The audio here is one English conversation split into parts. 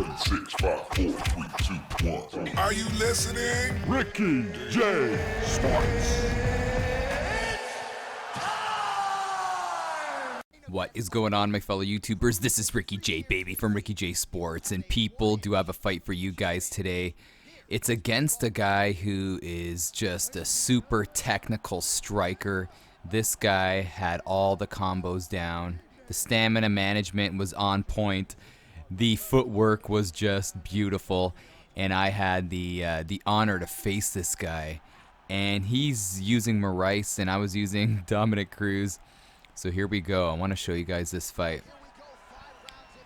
7, 6, 5, 4, 3, 2, 1. Are you listening? Ricky J. Sports. What is going on, my fellow YouTubers? This is Ricky J, baby, from Ricky J Sports, and people do have a fight for you guys today. It's against a guy who is just a super technical striker. This guy had all the combos down. The stamina management was on point. The footwork was just beautiful, and I had the honor to face this guy. And he's using Maurice, and I was using Dominic Cruz. So here we go. I want to show you guys this fight.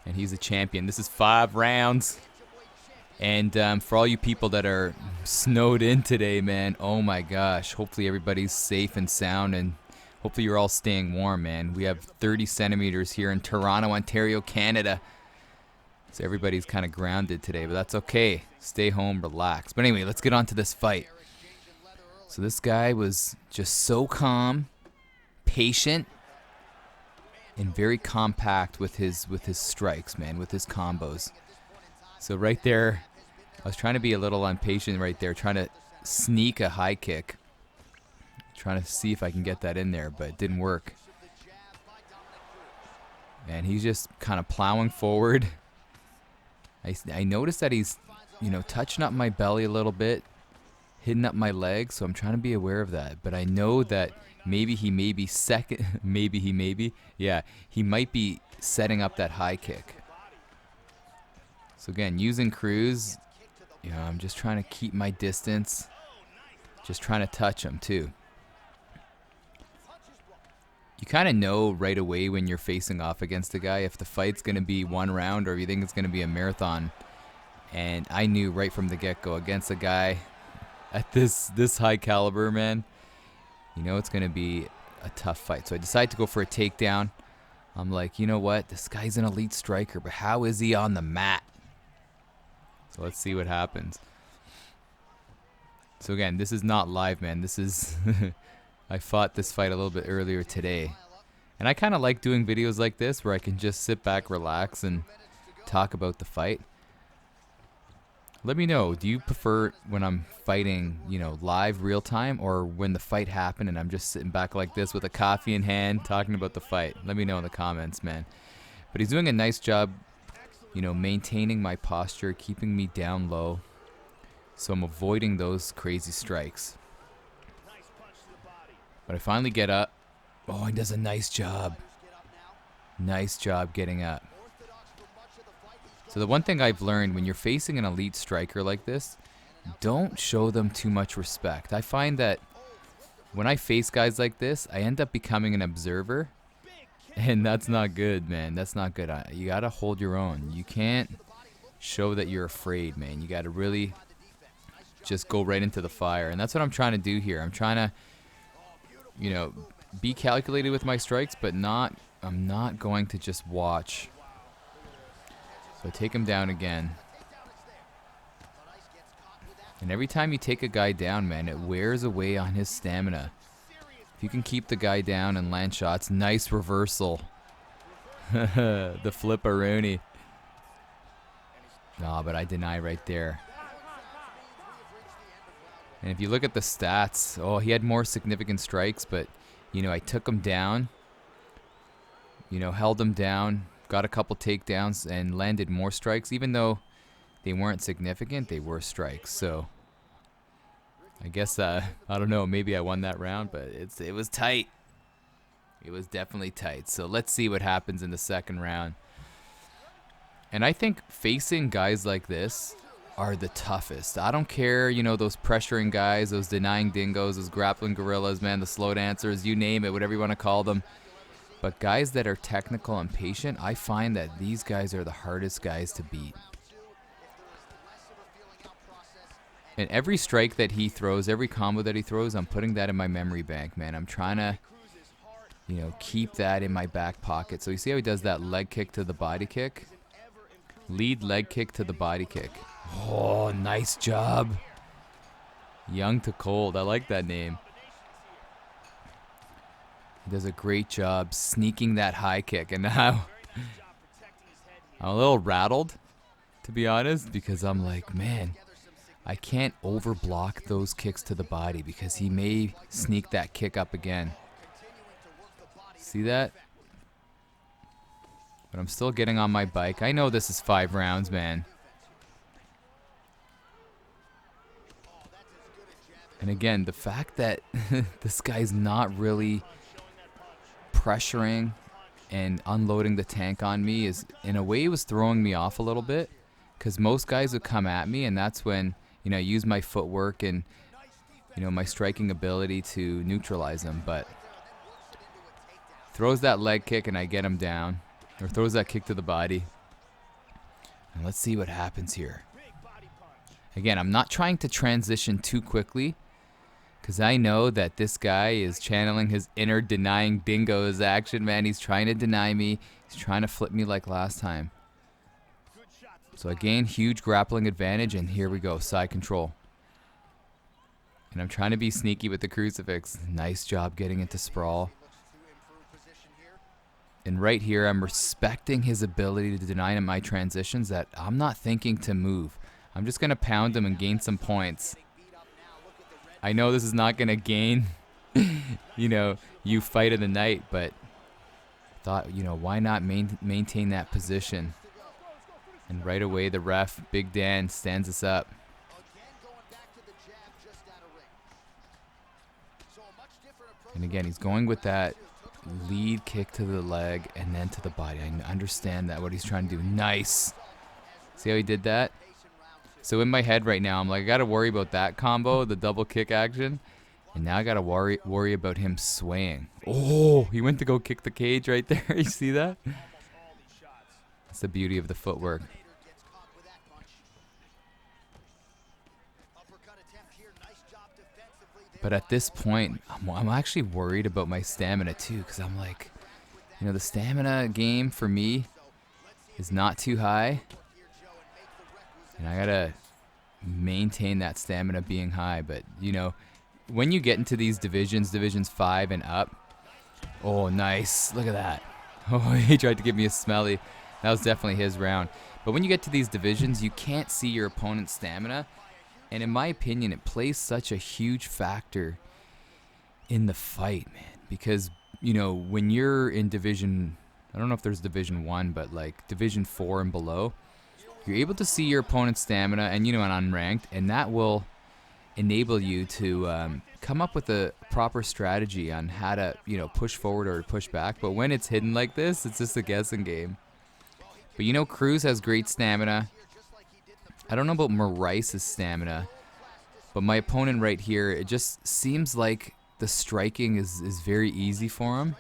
And he's a champion. This is 5 rounds. And for all you people that are snowed in today, man, oh my gosh. Hopefully everybody's safe and sound, and hopefully you're all staying warm, man. We have 30 centimeters here in Toronto, Ontario, Canada. So everybody's kind of grounded today, but that's okay. Stay home, relax. But anyway, let's get on to this fight. So this guy was just so calm, patient, and very compact with his strikes, man, with his combos. So right there, I was trying to be a little impatient right there, trying to sneak a high kick, trying to see if I can get that in there, but it didn't work. And he's just kind of plowing forward. I noticed that he's, touching up my belly a little bit, hitting up my legs, so I'm trying to be aware of that. But I know that maybe he may be he might be setting up that high kick. So again, using Cruz, I'm just trying to keep my distance, just trying to touch him too. You kind of know right away when you're facing off against a guy if the fight's going to be 1 round or if you think it's going to be a marathon. And I knew right from the get-go against a guy at this high caliber, man, it's going to be a tough fight. So I decided to go for a takedown. I'm like, you know what? This guy's an elite striker, but how is he on the mat? So let's see what happens. So again, this is not live, man. This is... I fought this fight a little bit earlier today. And I kind of like doing videos like this where I can just sit back, relax, and talk about the fight. Let me know, do you prefer when I'm fighting, live, real time, or when the fight happened and I'm just sitting back like this with a coffee in hand talking about the fight? Let me know in the comments, man. But he's doing a nice job, maintaining my posture, keeping me down low. So I'm avoiding those crazy strikes. But I finally get up. Oh, he does a nice job. Nice job getting up. So the one thing I've learned when you're facing an elite striker like this, don't show them too much respect. I find that when I face guys like this, I end up becoming an observer. And that's not good, man. That's not good. You got to hold your own. You can't show that you're afraid, man. You got to really just go right into the fire. And that's what I'm trying to do here. I'm trying to, be calculated with my strikes, but I'm not going to just watch. So I take him down again. And every time you take a guy down, man, it wears away on his stamina. If you can keep the guy down and land shots, nice reversal. The flip-a-rooney. No, but I deny right there. And if you look at the stats, he had more significant strikes, but, I took him down, held him down, got a couple takedowns, and landed more strikes. Even though they weren't significant, they were strikes. So I guess, I don't know, maybe I won that round, but it was tight. It was definitely tight. So let's see what happens in the second round. And I think facing guys like this are the toughest. I don't care, those pressuring guys, those denying dingoes, those grappling gorillas, man, the slow dancers, you name it, whatever you want to call them. But guys that are technical and patient, I find that these guys are the hardest guys to beat. And every strike that he throws, every combo that he throws, I'm putting that in my memory bank, man. I'm trying to, keep that in my back pocket. So you see how he does that leg kick to the body kick? Lead leg kick to the body kick. Oh, nice job. Young to cold. I like that name. He does a great job sneaking that high kick. And now I'm a little rattled to be honest, because I'm like, man, I can't overblock those kicks to the body because he may sneak that kick up again. See that? But I'm still getting on my bike. I know this is 5 rounds, man. And again, the fact that this guy's not really pressuring and unloading the tank on me is, in a way, was throwing me off a little bit. Because most guys would come at me, and that's when, I use my footwork and, my striking ability to neutralize him. But throws that leg kick and I get him down. Or throws that kick to the body. And let's see what happens here. Again, I'm not trying to transition too quickly, because I know that this guy is channeling his inner denying dingoes action, man. He's trying to deny me. He's trying to flip me like last time. So I gain huge grappling advantage, and here we go, side control. And I'm trying to be sneaky with the crucifix. Nice job getting into sprawl. And right here, I'm respecting his ability to deny him my transitions, that I'm not thinking to move. I'm just going to pound him and gain some points. I know this is not going to gain, you fight of the night, but thought, why not maintain that position? And right away, the ref, Big Dan, stands us up. And again, he's going with that lead kick to the leg and then to the body. I understand that, what he's trying to do. Nice. See how he did that? So in my head right now, I'm like, I got to worry about that combo, the double kick action. And now I got to worry about him swaying. Oh, he went to go kick the cage right there. You see that? That's the beauty of the footwork. But at this point, I'm actually worried about my stamina too, because I'm like, the stamina game for me is not too high. And I got to maintain that stamina being high. But, when you get into these divisions 5 and up, oh, nice. Look at that. Oh, he tried to give me a smelly. That was definitely his round. But when you get to these divisions, you can't see your opponent's stamina. And in my opinion, it plays such a huge factor in the fight, man. Because, when you're in division, I don't know if there's division 1, but like division 4 and below, you're able to see your opponent's stamina and, an unranked, and that will enable you to come up with a proper strategy on how to, push forward or push back. But when it's hidden like this, it's just a guessing game. But, Cruz has great stamina. I don't know about Moraes' stamina, but my opponent right here, it just seems like the striking is very easy for him,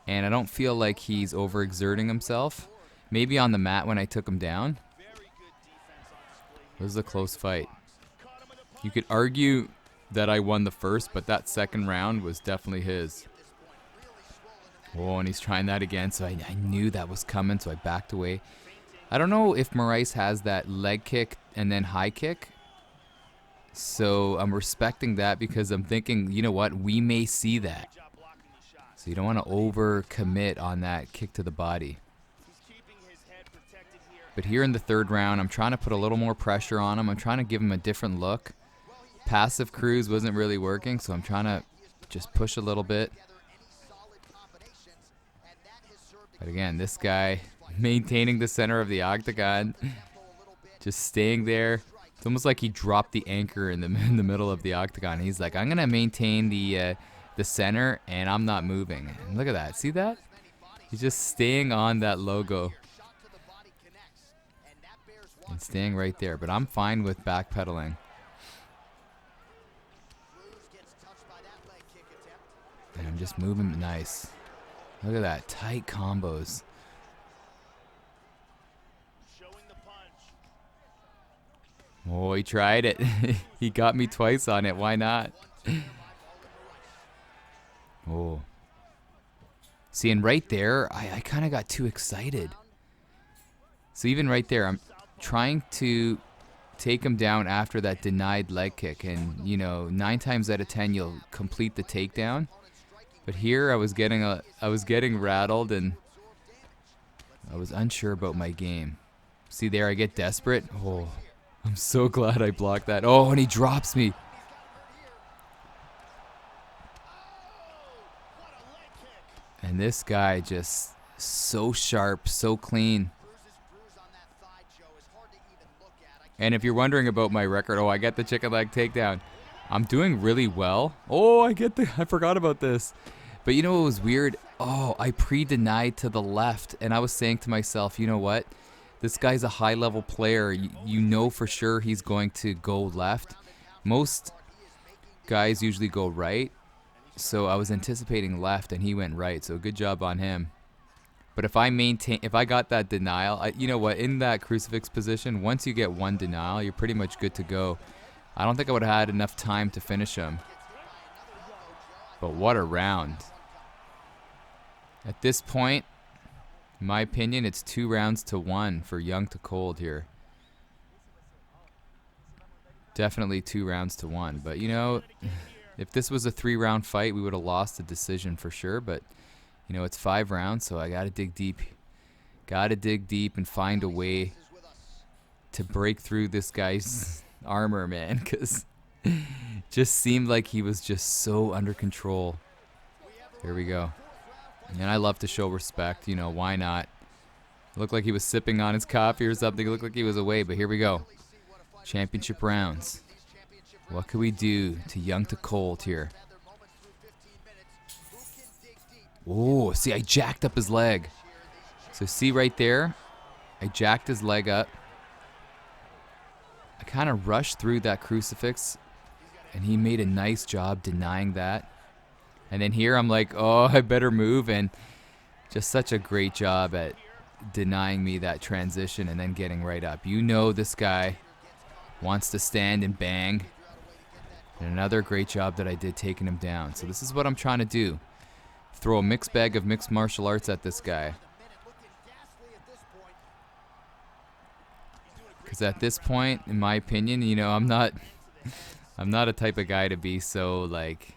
and I don't feel like he's overexerting himself. Maybe on the mat when I took him down. This is a close fight. You could argue that I won the first, but that second round was definitely his. Oh, and he's trying that again, so I knew that was coming, so I backed away. I don't know if Moraes has that leg kick and then high kick. So I'm respecting that, because I'm thinking, you know what, we may see that. So you don't want to overcommit on that kick to the body. But here in the third round, I'm trying to put a little more pressure on him. I'm trying to give him a different look. Passive Cruz wasn't really working, so I'm trying to just push a little bit. But again, this guy maintaining the center of the octagon, just staying there. It's almost like he dropped the anchor in the middle of the octagon. He's like, I'm gonna maintain the center, and I'm not moving. And look at that. See that? He's just staying on that logo and staying right there. But I'm fine with backpedaling. And I'm just moving nice. Look at that. Tight combos. Oh, he tried it. He got me twice on it. Why not? Oh. See, and right there, I kind of got too excited. So even right there, I'm trying to take him down after that denied leg kick. And, 9 times out of 10, you'll complete the takedown. But here, I was getting rattled, and I was unsure about my game. See there, I get desperate. Oh, I'm so glad I blocked that. Oh, and he drops me. And this guy just so sharp, so clean. And if you're wondering about my record, oh, I get the chicken leg takedown. I'm doing really well. Oh, I forgot about this. But you know what was weird? Oh, I pre-denied to the left. And I was saying to myself, you know what? This guy's a high-level player. You know for sure he's going to go left. Most guys usually go right. So I was anticipating left, and he went right. So good job on him. But if I got that denial, you know what? In that crucifix position, once you get one denial, you're pretty much good to go. I don't think I would have had enough time to finish him. But what a round. At this point, in my opinion, it's 2 rounds to 1 for Young to Cold here. Definitely 2 rounds to 1. But, you know, if this was a 3-round fight, we would have lost the decision for sure. But, you know, it's 5 rounds, so I got to dig deep. Got to dig deep and find a way to break through this guy's armor, man, because just seemed like he was just so under control. Here we go. And I love to show respect, you know, why not? Looked like he was sipping on his coffee or something. It looked like he was away, but here we go. Championship rounds. What can we do to Young to Cold here? Oh, see, I jacked up his leg. So see right there, I jacked his leg up. I kind of rushed through that crucifix, and he made a nice job denying that. And then here I'm like, oh, I better move, and just such a great job at denying me that transition and then getting right up. You know this guy wants to stand and bang. And another great job that I did taking him down. So this is what I'm trying to do. Throw a mixed bag of mixed martial arts at this guy. Because at this point, in my opinion, you know, I'm not a type of guy to be so like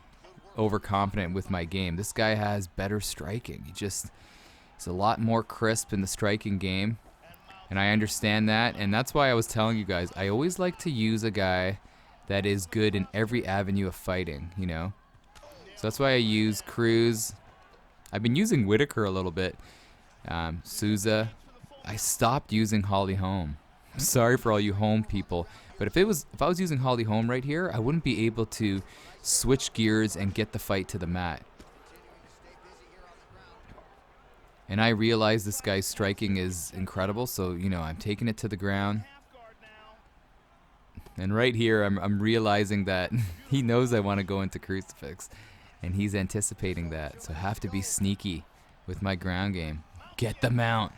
overconfident with my game. This guy has better striking. He's a lot more crisp in the striking game, and I understand that. And that's why I was telling you guys, I always like to use a guy that is good in every avenue of fighting, you know. So that's why I use Cruz. I've been using Whitaker a little bit. Souza. I stopped using Holly Holm. Sorry for all you home people, but if I was using Holly Holm right here, I wouldn't be able to switch gears and get the fight to the mat. And I realize this guy's striking is incredible, so you know I'm taking it to the ground. And right here, I'm realizing that he knows I want to go into crucifix, and he's anticipating that. So I have to be sneaky with my ground game. Get the mount.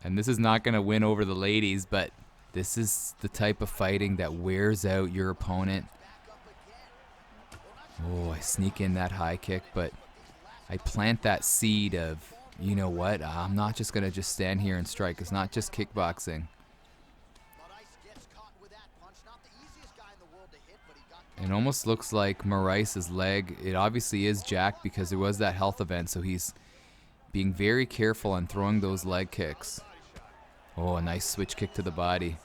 And this is not going to win over the ladies, but this is the type of fighting that wears out your opponent. Oh, I sneak in that high kick, but I plant that seed of, you know what, I'm not just going to just stand here and strike. It's not just kickboxing. It almost looks like Moraes' leg, it obviously is jacked because there was that health event, so he's being very careful on throwing those leg kicks. Oh, a nice switch kick to the body.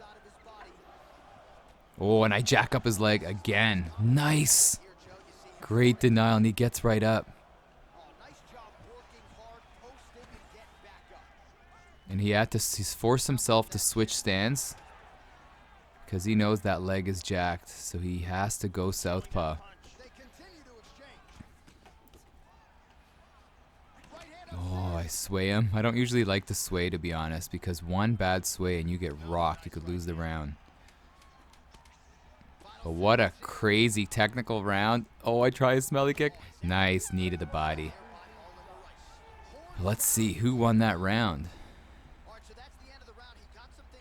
Oh, and I jack up his leg again. Nice. Great denial, and he gets right up. And he's forced himself to switch stance because he knows that leg is jacked, so he has to go southpaw. Oh, I sway him. I don't usually like to sway, to be honest, because one bad sway and you get rocked. You could lose the round. But what a crazy technical round. Oh, I try a smelly kick. Nice knee to the body. Let's see who won that round.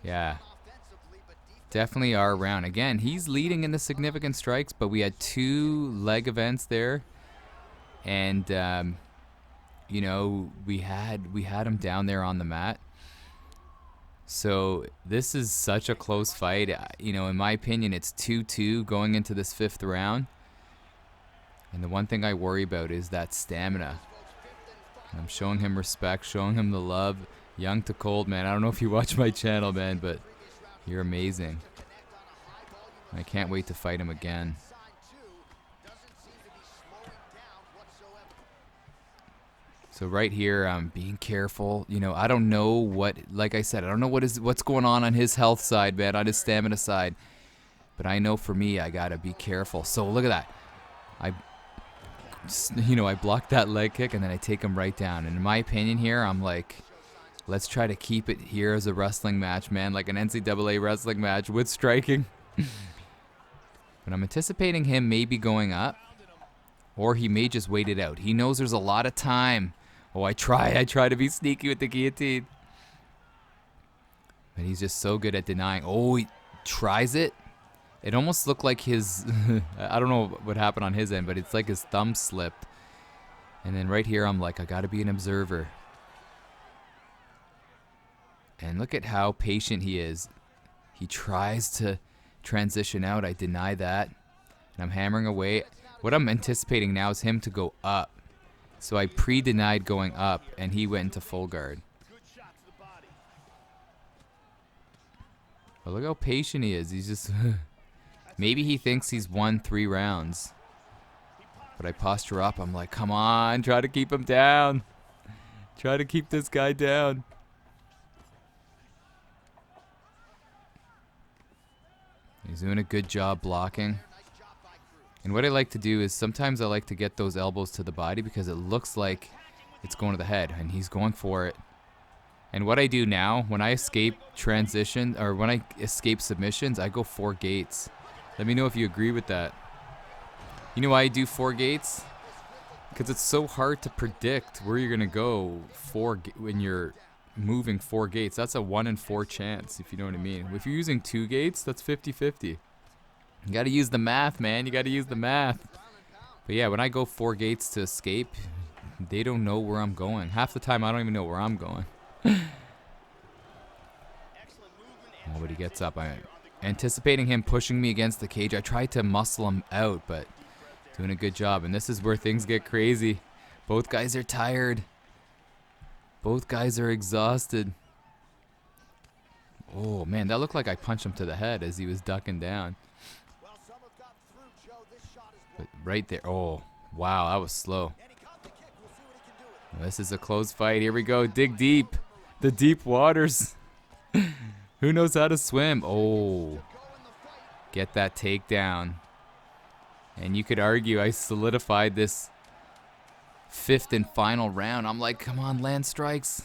Yeah. Definitely our round. Again, he's leading in the significant strikes, but we had 2 leg events there. And you know, we had him down there on the mat. So this is such a close fight. You know, in my opinion, it's 2-2 going into this 5th round. And the one thing I worry about is that stamina. I'm showing him respect, showing him the love. Young to cold, man. I don't know if you watch my channel, man, but you're amazing. I can't wait to fight him again. So right here, I'm being careful. You know, I don't know what, like I said, I don't know what's going on his health side, man, on his stamina side. But I know for me, I gotta be careful. So look at that. I block that leg kick and then I take him right down. And in my opinion here, I'm like, let's try to keep it here as a wrestling match, man, like an NCAA wrestling match with striking. But I'm anticipating him maybe going up, or he may just wait it out. He knows there's a lot of time. Oh, I try to be sneaky with the guillotine. But he's just so good at denying. Oh, he tries it. It almost looked like his, I don't know what happened on his end, but it's like his thumb slipped. And then right here, I'm like, I gotta be an observer. And look at how patient he is. He tries to transition out. I deny that. And I'm hammering away. What I'm anticipating now is him to go up. So I pre-denied going up, and he went into full guard. But look how patient he is. He's just... Maybe he thinks he's won 3 rounds. But I posture up. I'm like, come on, try to keep him down. Try to keep this guy down. He's doing a good job blocking. And what I like to do is sometimes I like to get those elbows to the body because it looks like it's going to the head. And he's going for it. And what I do now, when I escape transition, or when I escape submissions, I go 4 gates. Let me know if you agree with that. You know why I do 4 gates? Because it's so hard to predict where you're going to go when you're moving 4 gates. That's a 1 in 4 chance, if you know what I mean. If you're using 2 gates, that's 50-50. You got to use the math, man. You got to use the math. But yeah, when I go 4 gates to escape, they don't know where I'm going. Half the time, I don't even know where I'm going. Nobody gets up. I'm anticipating him pushing me against the cage. I tried to muscle him out, but doing a good job. And this is where things get crazy. Both guys are tired. Both guys are exhausted. Oh, man, that looked like I punched him to the head as he was ducking down. But right there. Oh, wow, that was slow. This is a close fight. Here we go. Dig deep. The deep waters. Who knows how to swim? Oh. Get that takedown. And you could argue I solidified this 5th and final round. I'm like, come on, land strikes.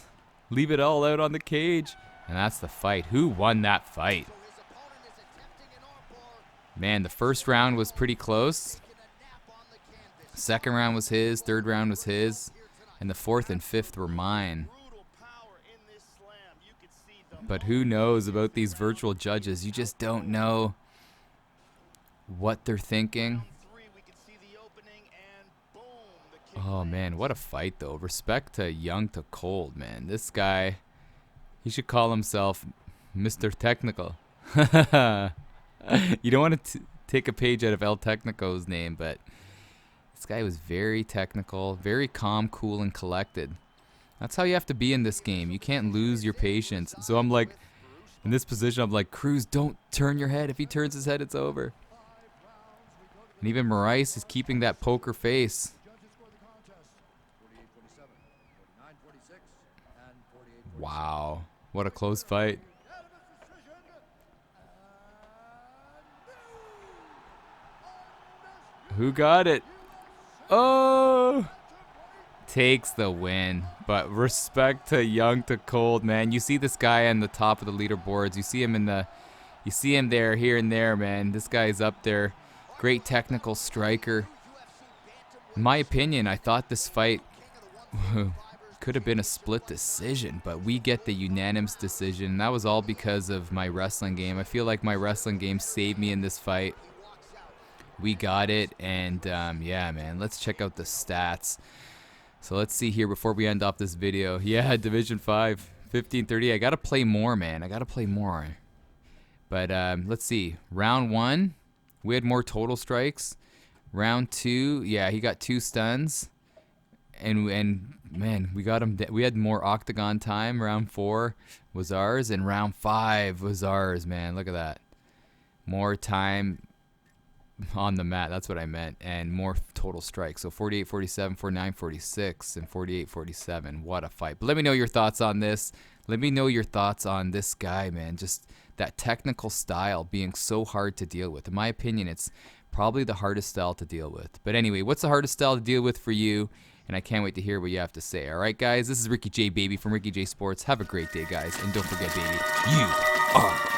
Leave it all out on the cage. And that's the fight. Who won that fight? Man, the first round was pretty close. Second round was his. Third round was his. And the 4th and 5th were mine. But who knows about these virtual judges? You just don't know what they're thinking. Oh, man, what a fight, though. Respect to Young to Cold, man. This guy, he should call himself Mr. Technical. You don't want to take a page out of El Technico's name, but this guy was very technical, very calm, cool, and collected. That's how you have to be in this game. You can't lose your patience. So I'm like, in this position, I'm like, Cruz, don't turn your head. If he turns his head, it's over. And even Maurice is keeping that poker face. Wow. What a close fight. Who got it? Oh! Takes the win. But respect to Young to Cold, man. You see this guy on the top of the leaderboards. You see him there, here and there, man. This guy's up there. Great technical striker. In my opinion, I thought this fight could have been a split decision, but we get the unanimous decision. And that was all because of my wrestling game. I feel like my wrestling game saved me in this fight. We got it, and yeah, man, let's check out the stats. So let's see here before we end off this video. Yeah, Division 5, 1530. I got to play more, man. I got to play more. But let's see. Round 1, we had more total strikes. Round 2, yeah, he got 2 stuns. And man, we got him. We had more octagon time. Round 4 was ours, and round 5 was ours, man. Look at that. More time on the mat. That's what I meant. And more total strikes. So 48-47, 49-46, and 48-47. What a fight. But let me know your thoughts on this. Let me know your thoughts on this guy, man. Just that technical style being so hard to deal with. In my opinion, it's probably the hardest style to deal with. But anyway, what's the hardest style to deal with for you? And I can't wait to hear what you have to say. All right, guys, this is Ricky J, baby, from Ricky J Sports. Have a great day, guys. And don't forget, baby, you are